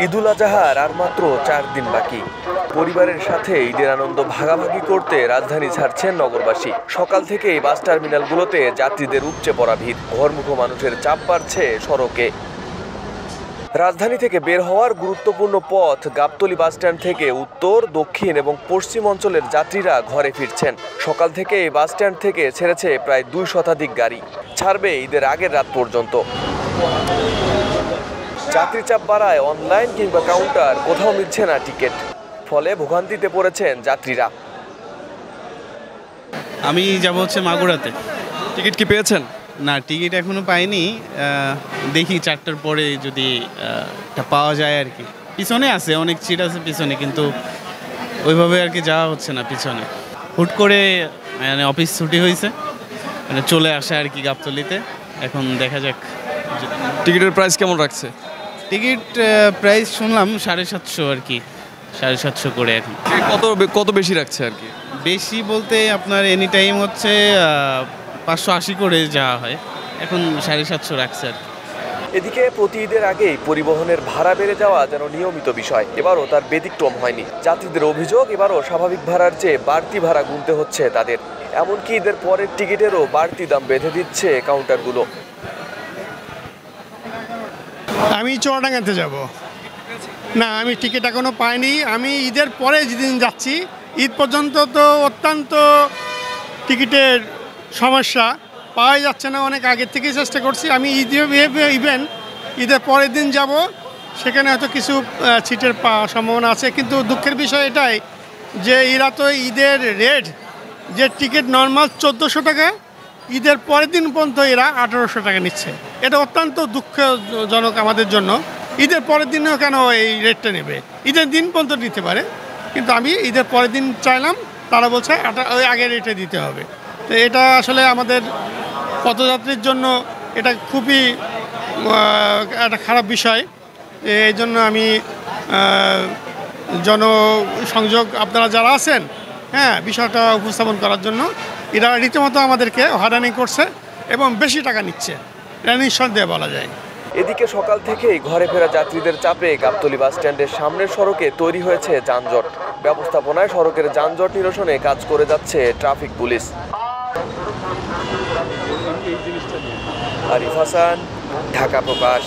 ঈদুল আজহার আর মাত্র 4 দিন বাকি। পরিবারের সাথে ঈদের আনন্দ ভাগাভাগি করতে রাজধানী ছাড়ছেন নগরবাসী। সকাল থেকেই বাস টার্মিনালগুলোতে যাত্রীদের উপচে পড়া ভিড়, ঘরমুখো মানুষের চাপ বাড়ছে সড়কে। রাজধানী থেকে বের হওয়ার গুরুত্বপূর্ণ পথ গাবতলী বাসস্ট্যান্ড থেকে উত্তর, দক্ষিণ এবং পশ্চিম অঞ্চলের যাত্রীরা ঘরে ফিরছেন। সকাল থেকেই বাসস্ট্যান্ড থেকে ছেড়েছে প্রায় 2 শতাধিক গাড়ি, ছাড়বে ঈদের আগের রাত পর্যন্ত। যাত্রী চাপ বাড়ায় অনলাইন কিংবা কাউন্টার কোথাও মিলছে না টিকিট, ফলে ভোগান্তিতে পড়েছেন যাত্রীরা। আমি যাব হচ্ছে মাগুরাতে। টিকিট কি পেয়েছেন? না, টিকিট এখনো পাইনি। দেখি 4টার পরে যদি পাওয়া যায় আর কি। পিছনে আছে, অনেক সিট আছে পিছনে, কিন্তু ওইভাবে আর কি যাওয়া হচ্ছে না পিছনে। হুট করে মানে অফিস ছুটি হয়েছে, মানে চলে আসে আর কি গাবতলীতে। এখন দেখা যাক। টিকিটের প্রাইস কেমন রাখছে? টিকিট প্রাইস শুনলাম 750 আর কি, 750 করে। এখন কত বেশি রাখছে আর কি? বেশি বলতে আপনার এনি টাইম হচ্ছে 580 করে যাওয়া হয়, এখন 750 রাখছে আর কি। এদিকে প্রতি ঈদের আগেই পরিবহনের ভাড়া বেড়ে যাওয়া যেন নিয়মিত বিষয়, এবারও তার ব্যতিক্রম হয়নি। যাত্রীদের অভিযোগ, এবারও স্বাভাবিক ভাড়ার চেয়ে বাড়তি ভাড়া গুনতে হচ্ছে তাদের। এমনকি ঈদের পরের টিকিটেরও বাড়তি দাম বেঁধে দিচ্ছে কাউন্টারগুলো। আমি চুয়াডাঙ্গাতে যাব না, আমি টিকিট এখনো পাইনি। আমি ঈদের পরে যেদিন যাচ্ছি, ঈদ পর্যন্ত তো অত্যন্ত টিকিটের সমস্যা, পাওয়া যাচ্ছে না। অনেক আগের থেকেই চেষ্টা করছি। আমি ঈদের পরের দিন যাব, সেখানে হয়তো কিছু সিটের পাওয়ার সম্ভাবনা আছে। কিন্তু দুঃখের বিষয় এটাই যে এরা তো ঈদের রেট, যে টিকিট নর্মাল 1400 টাকা, ঈদের পরের দিন পর্যন্ত এরা 1800 টাকা নিচ্ছে। এটা অত্যন্ত দুঃখজনক আমাদের জন্য। ঈদের পরের দিনেও কেন এই রেটটা নেবে? ঈদের দিন পর্যন্ত নিতে পারে, কিন্তু আমি ঈদের পরের দিন চাইলাম, তারা বলছে ওই আগের রেটে দিতে হবে। তো এটা আসলে আমাদের পথযাত্রীর জন্য এটা খুবই একটা খারাপ বিষয়। এই জন্য আমি জনসংযোগ আপনারা যারা আছেন, বিষয়টা উপস্থাপন করার জন্য এরা রীতিমতো আমাদেরকে হয়রানি করছে এবং বেশি টাকা নিচ্ছে, এটা নিঃসন্দেহে বলা যায়। এদিকে সকাল থেকেই ঘরে ফেরা যাত্রীদের চাপে গাবতলী বাসস্ট্যান্ডের সামনের সড়কে তৈরি হয়েছে যানজট। ব্যবস্থাপনায় সড়কের যানজট নিরসনে কাজ করে যাচ্ছে ট্রাফিক পুলিশ। আরিফ হাসান, ঢাকা প্রকাশ।